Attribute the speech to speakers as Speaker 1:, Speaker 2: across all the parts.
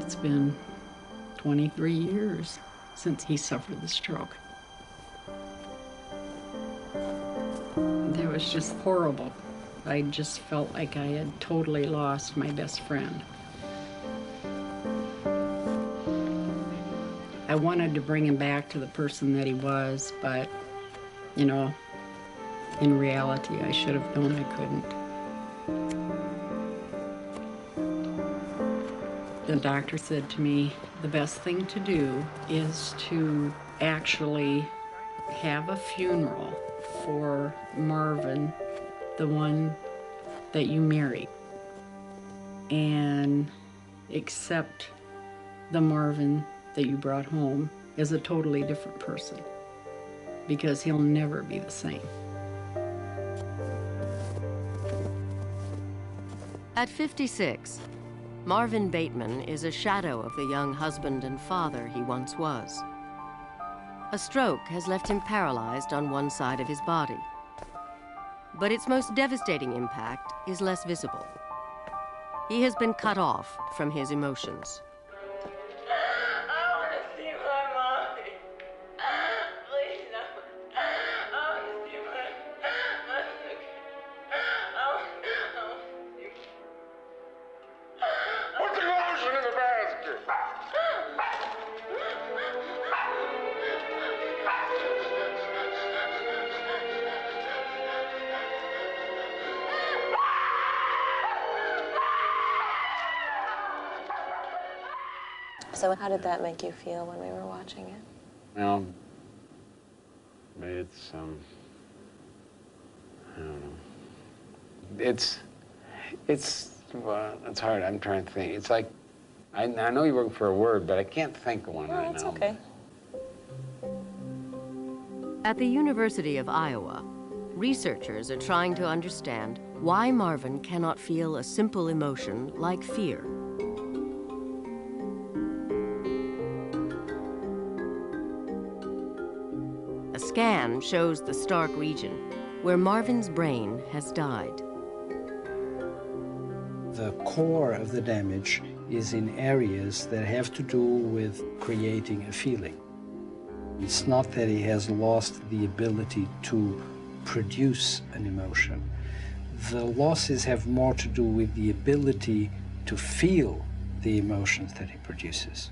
Speaker 1: It's been 23 years since he suffered the stroke. It was just horrible. I just felt like I had totally lost my best friend. I wanted to bring him back to the person that he was, but, you know, in reality, I should have known I couldn't. The doctor said to me, the best thing to do is to actually have a funeral for Marvin, the one that you married, and accept the Marvin that you brought home as a totally different person, because he'll never be the same.
Speaker 2: At 56, Marvin Bateman is a shadow of the young husband and father he once was. A stroke has left him paralyzed on one side of his body. But its most devastating impact is less visible. He has been cut off from his emotions.
Speaker 3: I want to see my mommy. Please, no. I want to see my sister. I want to see
Speaker 4: Put the lotion in the basket.
Speaker 5: So how did that make you feel when we were watching it?
Speaker 6: Well, it's, I don't know. It's hard. I'm trying to think. It's like, I know you're working for a word, but I can't think of one right now.
Speaker 5: That's okay.
Speaker 2: At the University of Iowa, researchers are trying to understand why Marvin cannot feel a simple emotion like fear. A scan shows the Stark region, where Marvin's brain has died.
Speaker 7: The core of the damage is in areas that have to do with creating a feeling. It's not that he has lost the ability to produce an emotion. The losses have more to do with the ability to feel the emotions that he produces.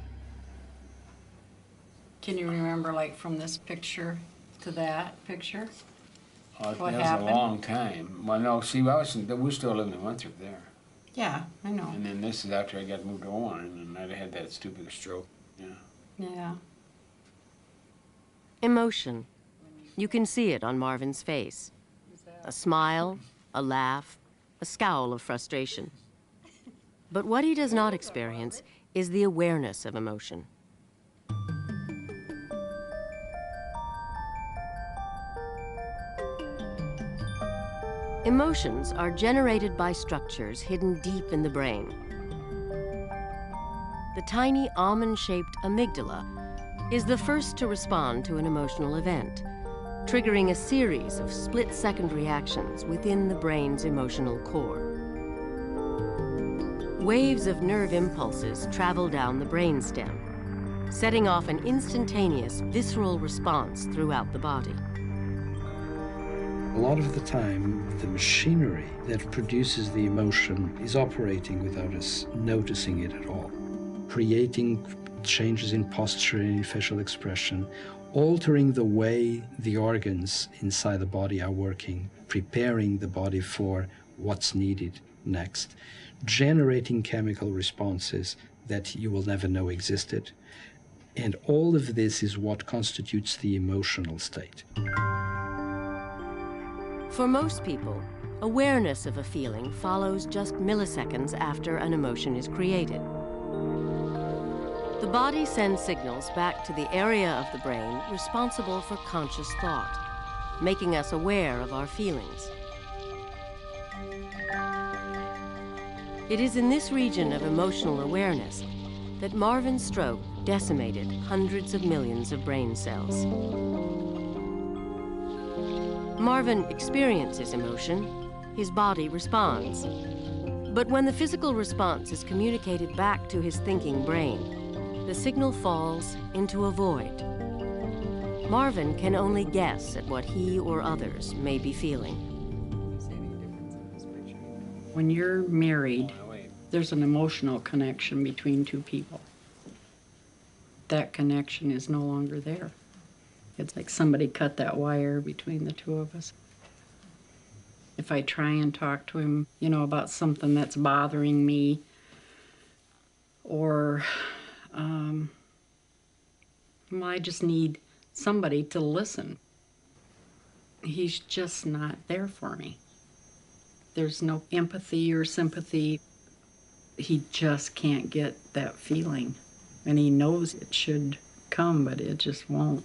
Speaker 1: Can you remember, like, from this picture to that picture?
Speaker 6: Oh,
Speaker 1: What
Speaker 6: that
Speaker 1: happened?
Speaker 6: was a long time. Well, no, see, we're still living in Winthrop there.
Speaker 1: Yeah, I know.
Speaker 6: And then this is after I got moved to Warren, and I had that stupid stroke. Yeah.
Speaker 1: Yeah.
Speaker 2: Emotion. You can see it on Marvin's face. A smile, a laugh, a scowl of frustration. But what he does not experience is the awareness of emotion. Emotions are generated by structures hidden deep in the brain. The tiny almond-shaped amygdala is the first to respond to an emotional event, triggering a series of split-second reactions within the brain's emotional core. Waves of nerve impulses travel down the brainstem, setting off an instantaneous visceral response throughout the body.
Speaker 7: A lot of the time, the machinery that produces the emotion is operating without us noticing it at all, creating changes in posture and in facial expression, altering the way the organs inside the body are working, preparing the body for what's needed next, generating chemical responses that you will never know existed. And all of this is what constitutes the emotional state.
Speaker 2: For most people, awareness of a feeling follows just milliseconds after an emotion is created. The body sends signals back to the area of the brain responsible for conscious thought, making us aware of our feelings. It is in this region of emotional awareness that Marvin's stroke decimated hundreds of millions of brain cells. Marvin experiences emotion, his body responds. But when the physical response is communicated back to his thinking brain, the signal falls into a void. Marvin can only guess at what he or others may be feeling.
Speaker 1: When you're married, there's an emotional connection between two people. That connection is no longer there. It's like somebody cut that wire between the two of us. If I try and talk to him, you know, about something that's bothering me, or well, I just need somebody to listen. He's just not there for me. There's no empathy or sympathy. He just can't get that feeling. And he knows it should come, but it just won't.